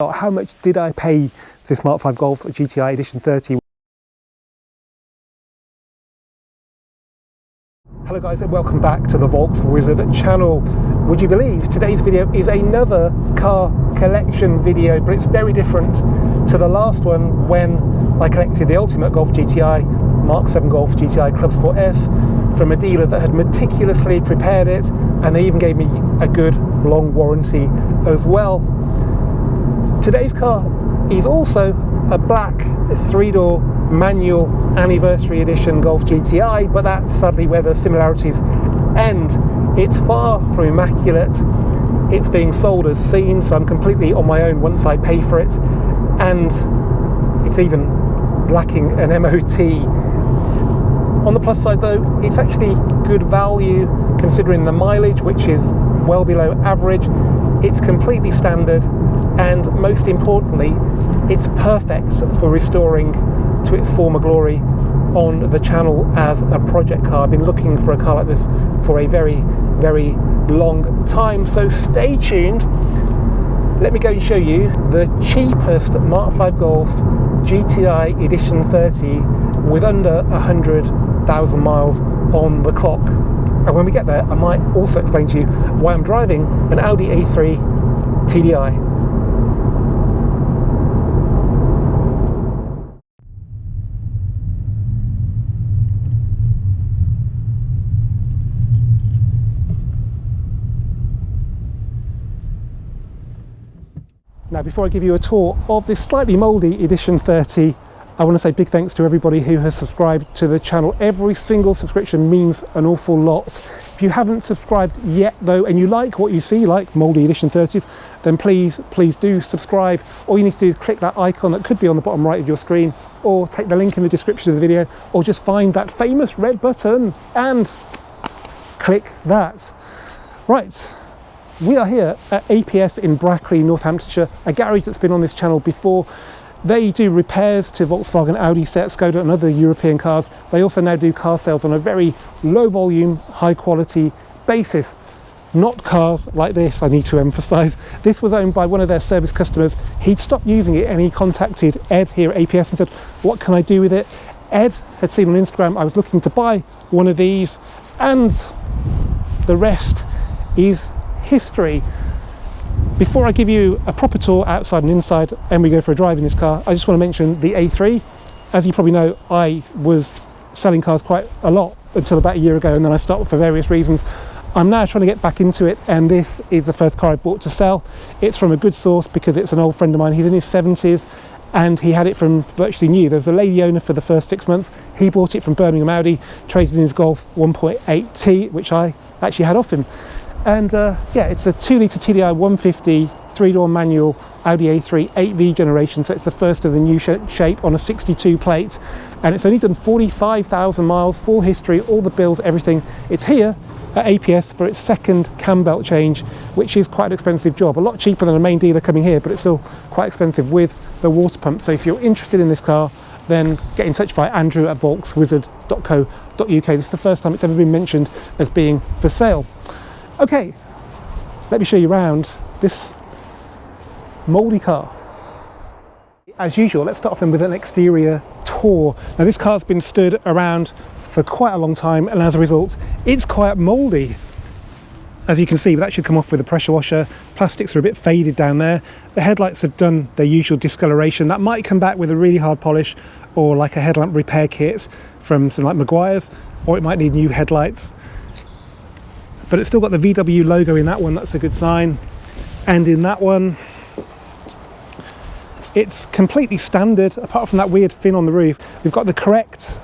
How much did I pay for this MK5 Golf GTI Edition 30? Hello guys and welcome back to the volkswizard channel. Would you believe today's video is another car collection video, but it's very different to the last one when I collected the ultimate Golf GTI, MK7 Golf GTI Club Sport S, from a dealer that had meticulously prepared it, and they even gave me a good long warranty as well. Today's car is also a black 3-door manual anniversary edition Golf GTI, but that's sadly where the similarities end. It's far from immaculate. It's being sold as seen, so I'm completely on my own once I pay for it, and it's even lacking an MOT. On the plus side though, it's actually good value considering the mileage, which is well below average. It's completely standard, and most importantly, it's perfect for restoring to its former glory on the channel as a project car. I've been looking for a car like this for a very long time, so stay tuned. Let me go and show you the cheapest MK5 Golf GTI Edition 30 with under 100,000 miles on the clock. And when we get there, I might also explain to you why I'm driving an Audi A3 TDI. Now, before I give you a tour of this slightly mouldy Edition 30, I want to say big thanks to everybody who has subscribed to the channel. Every single subscription means an awful lot. If you haven't subscribed yet though, and you like what you see, like mouldy Edition 30s, then please do subscribe. All you need to do is click that icon that could be on the bottom right of your screen, or take the link in the description of the video, or just find that famous red button and click that. Right. We are here at APS in Brackley, Northamptonshire, a garage that's been on this channel before. They do repairs to Volkswagen, Audi, Seat, Skoda and other European cars. They also now do car sales on a very low volume, high quality basis. Not cars like this, I need to emphasise. This was owned by one of their service customers. He'd stopped using it and he contacted Ed here at APS and said, what can I do with it? Ed had seen on Instagram I was looking to buy one of these, and the rest is history. Before I give you a proper tour outside and inside and we go for a drive in this car, I just want to mention the A3. As you probably know, I was selling cars quite a lot until about a year ago, and then I stopped for various reasons. I'm now trying to get back into it, and this is the first car I bought to sell. It's from a good source because it's an old friend of mine. He's in his 70s and he had it from virtually new. There was a lady owner for the first 6 months. He bought it from Birmingham Audi, traded in his Golf 1.8T, which I actually had off him. And yeah, it's a 2-litre TDI 150 3-door manual Audi A3 8V generation, so it's the first of the new shape on a 62 plate, and it's only done 45,000 miles, full history, all the bills, everything. It's here at APS for its second cambelt change, which is quite an expensive job, a lot cheaper than a main dealer coming here, but it's still quite expensive with the water pump. So if you're interested in this car, then get in touch via Andrew at volkswizard.co.uk. This is the first time it's ever been mentioned as being for sale. Okay, let me show you around this mouldy car. As usual, let's start off then with an exterior tour. Now, this car's been stood around for quite a long time, and as a result, it's quite mouldy. As you can see, but that should come off with a pressure washer. Plastics are a bit faded down there. The headlights have done their usual discoloration. That might come back with a really hard polish, or like a headlamp repair kit from something like Maguire's, or it might need new headlights. But it's still got the VW logo in that one, that's a good sign. And in that one, it's completely standard, apart from that weird fin on the roof. We've got the correct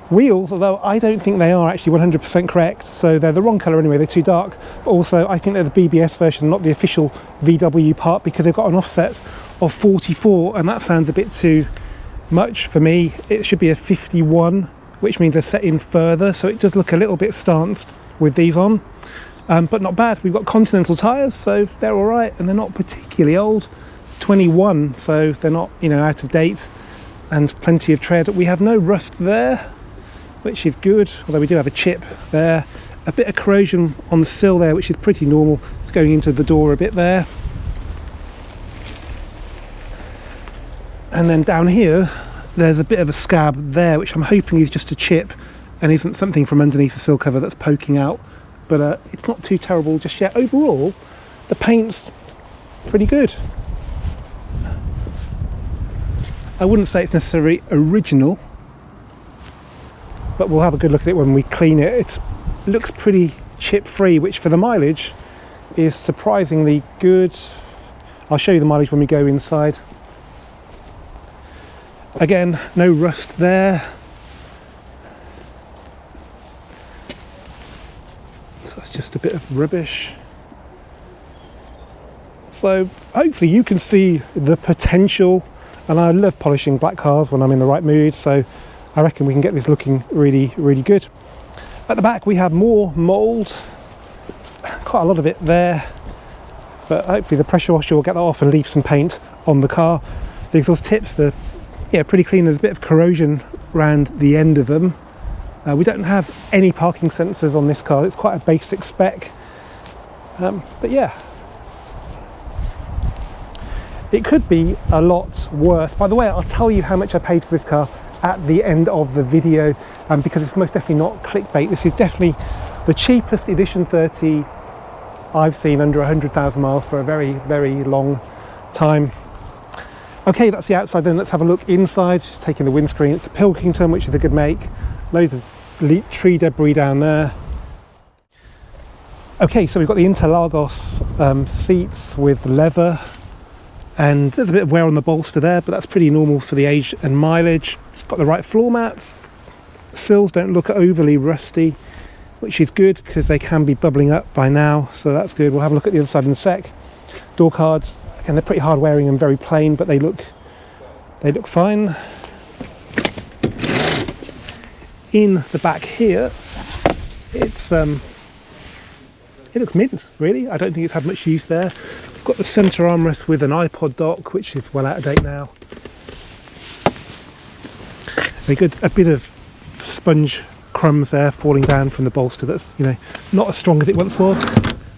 wheels, although I don't think they are actually 100% correct, so they're the wrong colour anyway, they're too dark. But also, I think they're the BBS version, not the official VW part, because they've got an offset of 44, and that sounds a bit too much for me. It should be a 51, which means they're set in further, so it does look a little bit stanced with these on. But not bad. We've got Continental tyres, so they're all right, and they're not particularly old. 21, so they're not, you know, out of date, and plenty of tread. We have no rust there, which is good, although we do have a chip there. A bit of corrosion on the sill there, which is pretty normal. It's going into the door a bit there. And then down here there's a bit of a scab there, which I'm hoping is just a chip and isn't something from underneath the sill cover that's poking out, but it's not too terrible just yet. Overall the paint's pretty good. I wouldn't say it's necessarily original, but we'll have a good look at it when we clean it. It looks pretty chip free, which for the mileage is surprisingly good. I'll show you the mileage when we go inside. Again, no rust there. So that's just a bit of rubbish. So hopefully you can see the potential, and I love polishing black cars when I'm in the right mood, so I reckon we can get this looking really, really good. At the back we have more mould, quite a lot of it there, but hopefully the pressure washer will get that off and leave some paint on the car. The exhaust tips are pretty clean. There's a bit of corrosion around the end of them. We don't have any parking sensors on this car. It's quite a basic spec, but yeah, it could be a lot worse. By the way, I'll tell you how much I paid for this car at the end of the video, because it's most definitely not clickbait. This is definitely the cheapest Edition 30 I've seen under 100,000 miles for a very, very long time. Okay, that's the outside. Then let's have a look inside. Just taking the windscreen. It's a Pilkington, which is a good make. Loads of tree debris down there. Okay, so we've got the Interlagos seats with leather, and there's a bit of wear on the bolster there, but that's pretty normal for the age and mileage. It's got the right floor mats. Sills don't look overly rusty, which is good because they can be bubbling up by now, so that's good. We'll have a look at the other side in a sec. Door cards, again, they're pretty hard wearing and very plain, but they look fine. In the back here, it looks mint, really. I don't think it's had much use there. We've got the centre armrest with an iPod dock, which is well out of date now. Very good. A bit of sponge crumbs there falling down from the bolster. That's, you know, not as strong as it once was.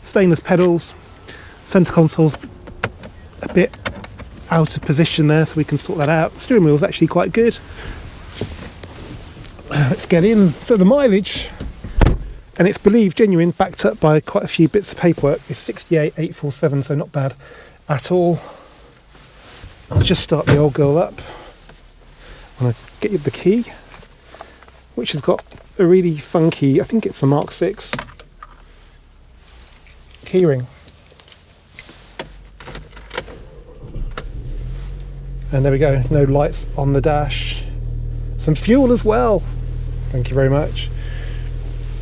Stainless pedals. Centre console's a bit out of position there, so we can sort that out. Steering wheel's actually quite good. Let's get in. So the mileage, and it's believed genuine, backed up by quite a few bits of paperwork, is 68,847, so not bad at all. I'll just start the old girl up. I'm going to get you the key, which has got a really funky, I think it's the Mark 6 keyring. And there we go, no lights on the dash. Some fuel as well, thank you very much.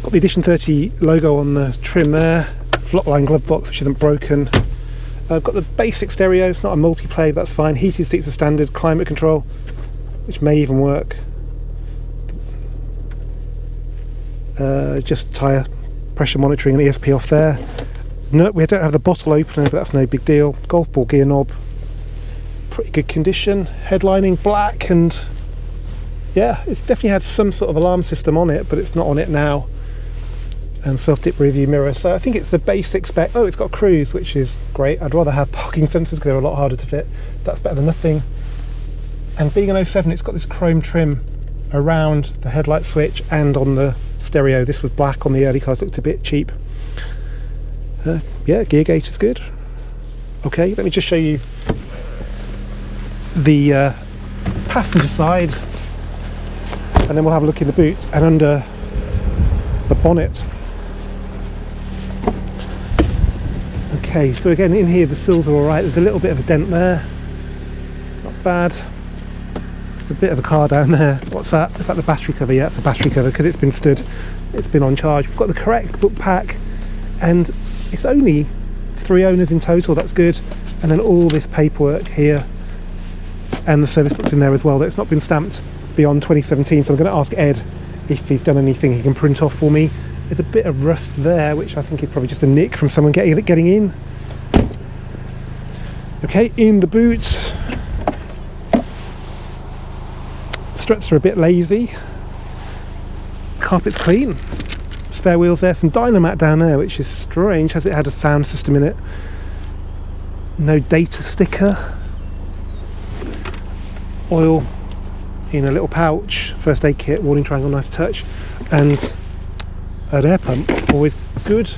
Got the Edition 30 logo on the trim there, Flotline glove box which isn't broken. I've got the basic stereo, it's not a multi-play, but that's fine. Heated seats are standard, climate control, which may even work. Just tyre pressure monitoring and ESP off there. No, we don't have the bottle opener, but that's no big deal. Golf ball gear knob, pretty good condition. Headlining black, and yeah, it's definitely had some sort of alarm system on it, but it's not on it now. And self-dip rearview mirror, so I think it's the basic spec. Oh, it's got cruise, which is great. I'd rather have parking sensors because they're a lot harder to fit. That's better than nothing. And being an 07, it's got this chrome trim around the headlight switch and on the stereo. This was black on the early cars, looked a bit cheap. Yeah, gear gauge is good. Okay, let me just show you the passenger side, and then we'll have a look in the boot and under the bonnet. Okay, so again in here the sills are alright. There's a little bit of a dent there, not bad. There's a bit of a car down there. What's that? Is that the battery cover? Yeah, it's a battery cover because it's been stood, it's been on charge. We've got the correct book pack, and it's only 3 owners in total, that's good. And then all this paperwork here, and the service book's in there as well, that's not been stamped beyond 2017, so I'm going to ask Ed if he's done anything he can print off for me. There's a bit of rust there, which I think is probably just a nick from someone getting in. Okay, in the boot, struts are a bit lazy, carpet's clean, spare wheels there, some Dynamat down there, which is strange, has it had a sound system in it. No data sticker. oil in a little pouch, first aid kit, warning triangle, nice touch, and an air pump, always good.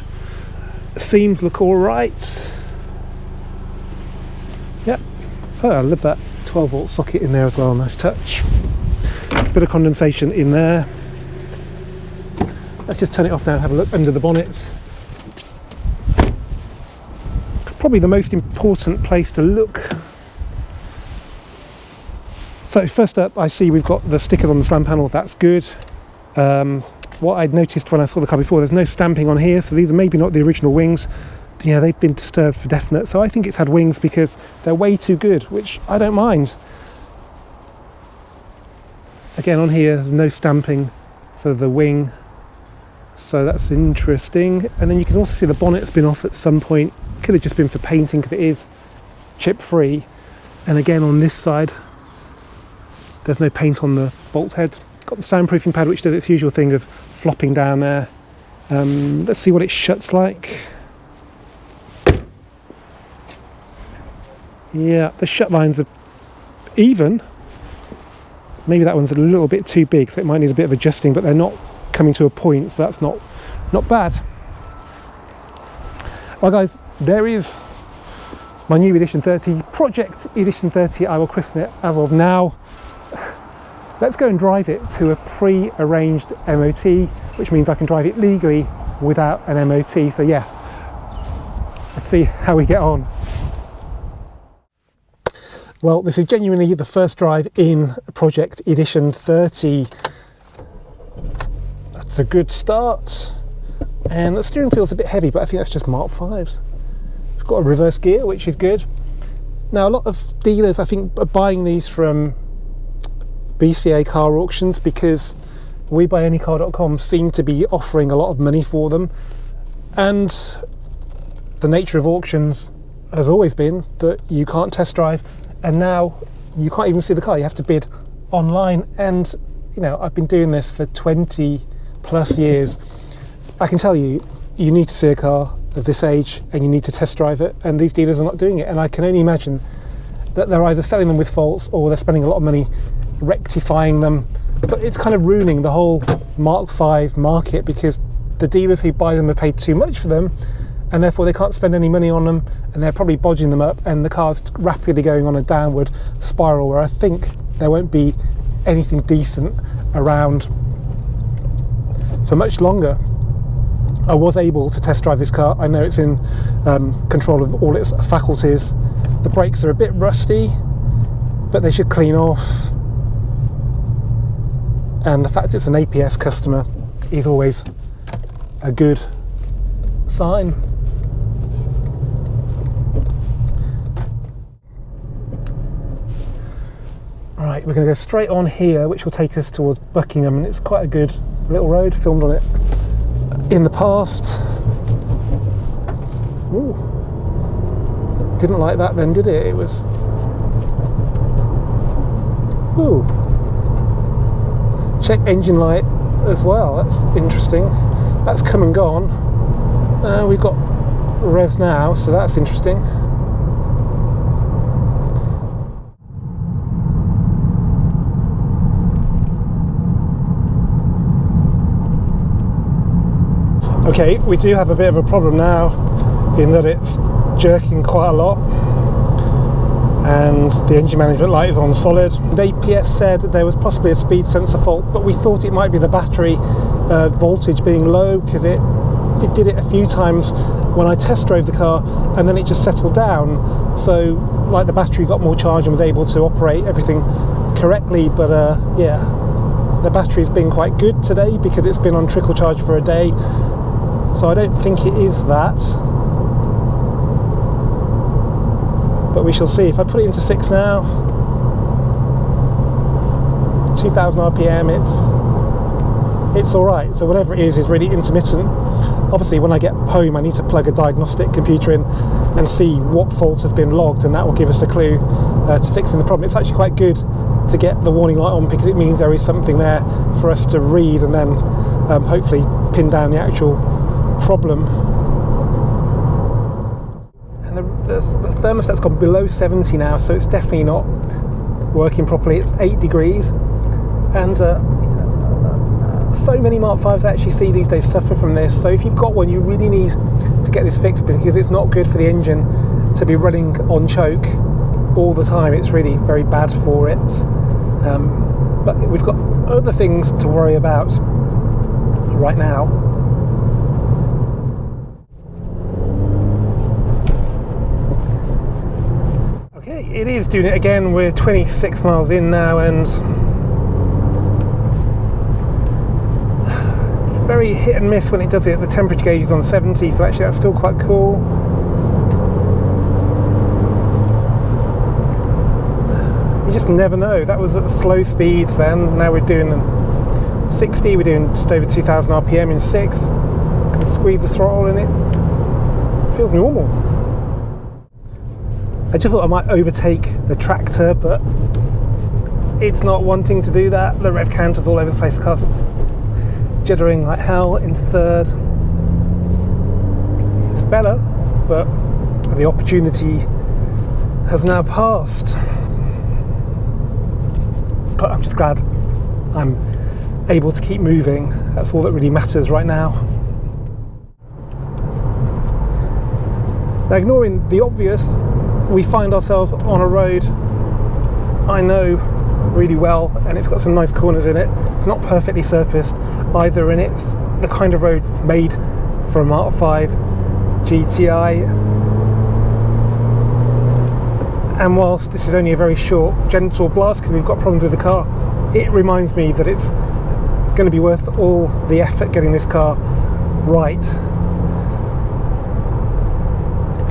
Seams look all right. Yep. Oh, I love that 12 volt socket in there as well, nice touch. Bit of condensation in there. Let's just turn it off now and have a look under the bonnets. Probably the most important place to look. So first up, I see we've got the stickers on the slam panel, that's good. What I'd noticed when I saw the car before, there's no stamping on here, so these are maybe not the original wings. Yeah, they've been disturbed for definite, so I think it's had wings because they're way too good, which I don't mind. Again, on here, there's no stamping for the wing, so that's interesting. And then you can also see the bonnet's been off at some point. Could have just been for painting because it is chip free. And again, on this side, there's no paint on the bolt heads. Got the soundproofing pad, which does its usual thing of flopping down there. Let's see what it shuts like. Yeah, the shut lines are even. Maybe that one's a little bit too big, so it might need a bit of adjusting, but they're not coming to a point, so that's not bad. Well guys, there is my new Edition 30, Project Edition 30, I will christen it as of now. Let's go and drive it to a pre-arranged MOT, which means I can drive it legally without an MOT. So yeah, let's see how we get on. Well, this is genuinely the first drive in Project Edition 30. That's a good start. And the steering feels a bit heavy, but I think that's just Mark 5s. It's got a reverse gear, which is good. Now, a lot of dealers, I think, are buying these from BCA car auctions because WeBuyAnyCar.com seem to be offering a lot of money for them, and the nature of auctions has always been that you can't test drive, and now you can't even see the car, you have to bid online. And you know, I've been doing this for 20 plus years. I can tell you, you need to see a car of this age and you need to test drive it, and these dealers are not doing it, and I can only imagine that they're either selling them with faults or they're spending a lot of money rectifying them. But it's kind of ruining the whole Mark 5 market because the dealers who buy them have paid too much for them, and therefore they can't spend any money on them, and they're probably bodging them up, and the car's rapidly going on a downward spiral where I think there won't be anything decent around for much longer. I was able to test drive this car. I know it's in control of all its faculties. The brakes are a bit rusty, but they should clean off. And the fact it's an APS customer is always a good sign. Right, we're going to go straight on here, which will take us towards Buckingham, and it's quite a good little road. Filmed on it in the past. Ooh. Didn't like that then, did it? It was... Ooh. Check engine light as well, that's interesting. That's come and gone. We've got revs now, so that's interesting. Okay, we do have a bit of a problem now in that it's jerking quite a lot and the engine management light is on solid. The APS said there was possibly a speed sensor fault, but we thought it might be the battery voltage being low because it did it a few times when I test drove the car and then it just settled down. So like the battery got more charge and was able to operate everything correctly, but yeah, the battery's been quite good today because it's been on trickle charge for a day. So I don't think it is that, but we shall see. If I put it into 6 now, 2000 RPM, it's all right. So whatever it is really intermittent. Obviously, when I get home, I need to plug a diagnostic computer in and see what fault has been logged, and that will give us a clue to fixing the problem. It's actually quite good to get the warning light on because it means there is something there for us to read and then hopefully pin down the actual problem. And the thermostat's gone below 70 now, so it's definitely not working properly. It's 8 degrees, and so many Mark 5s I actually see these days suffer from this. So if you've got one, you really need to get this fixed, because it's not good for the engine to be running on choke all the time. It's really very bad for it. But we've got other things to worry about right now. Okay, it is doing it again. We're 26 miles in now, and it's very hit and miss when it does it. The temperature gauge is on 70, so actually that's still quite cool. You just never know. That was at slow speeds then. Now we're doing 60, we're doing just over 2000 RPM in 6. Can squeeze the throttle in it. It feels normal. I just thought I might overtake the tractor, but it's not wanting to do that. The rev counter's all over the place. The car's jittering like hell into third. It's better, but the opportunity has now passed. But I'm just glad I'm able to keep moving. That's all that really matters right now. Now, ignoring the obvious, we find ourselves on a road I know really well, and it's got some nice corners in it. It's not perfectly surfaced either, and it's the kind of road that's made for a Mark 5 GTI. And whilst this is only a very short, gentle blast because we've got problems with the car, it reminds me that it's going to be worth all the effort getting this car right.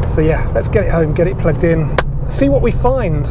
So yeah, let's get it home, get it plugged in, see what we find.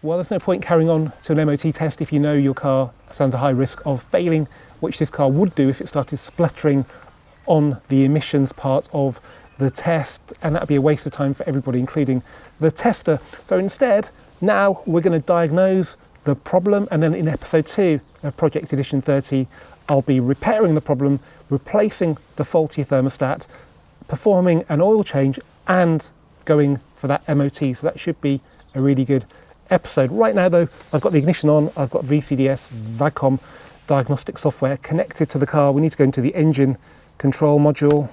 Well, there's no point carrying on to an MOT test if you know your car is under high risk of failing, which this car would do if it started spluttering on the emissions part of the test, and that'd be a waste of time for everybody, including the tester. So instead, now we're going to diagnose the problem, and then in episode 2 of Project Edition 30, I'll be repairing the problem, replacing the faulty thermostat, performing an oil change, and going for that MOT. So that should be a really good episode. Right now though, I've got the ignition on, I've got VCDS VAGCOM diagnostic software connected to the car. We need to go into the engine control module,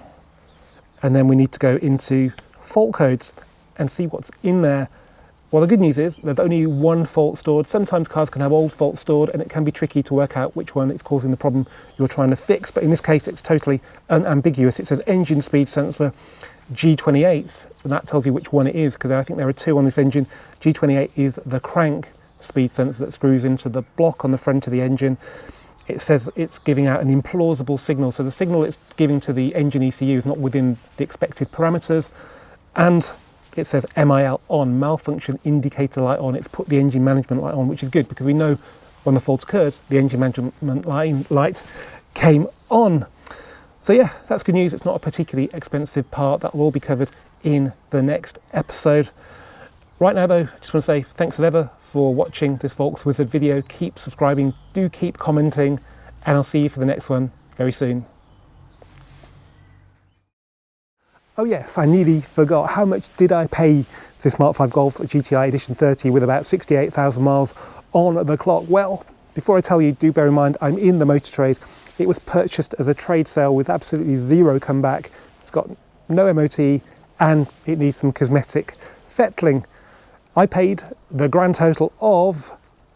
and then we need to go into fault codes and see what's in there. Well, the good news is there's only one fault stored. Sometimes cars can have old faults stored, and it can be tricky to work out which one is causing the problem you're trying to fix, but in this case it's totally unambiguous. It says engine speed sensor G28, and that tells you which one it is, because I think there are 2 on this engine. G28 is the crank speed sensor that screws into the block on the front of the engine. It says it's giving out an implausible signal, so the signal it's giving to the engine ECU is not within the expected parameters, and it says MIL on, malfunction indicator light on. It's put the engine management light on, which is good because we know when the fault occurred, the engine management light came on. So yeah, that's good news. It's not a particularly expensive part. That will all be covered in the next episode. Right now though, I just want to say thanks as ever for watching this volkswizard video. Keep subscribing, do keep commenting, and I'll see you for the next one very soon. Oh yes, I nearly forgot. How much did I pay for this Mark 5 Golf GTI Edition 30 with about 68,000 miles on the clock? Well, before I tell you, do bear in mind I'm in the motor trade. It was purchased as a trade sale with absolutely zero comeback. It's got no MOT and it needs some cosmetic fettling. I paid the grand total of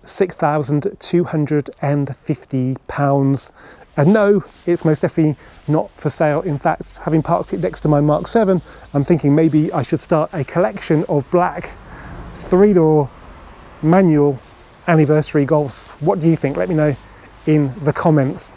£6,250. And no, it's most definitely not for sale. In fact, having parked it next to my Mark 7, I'm thinking maybe I should start a collection of black 3-door manual anniversary Golfs. What do you think? Let me know in the comments.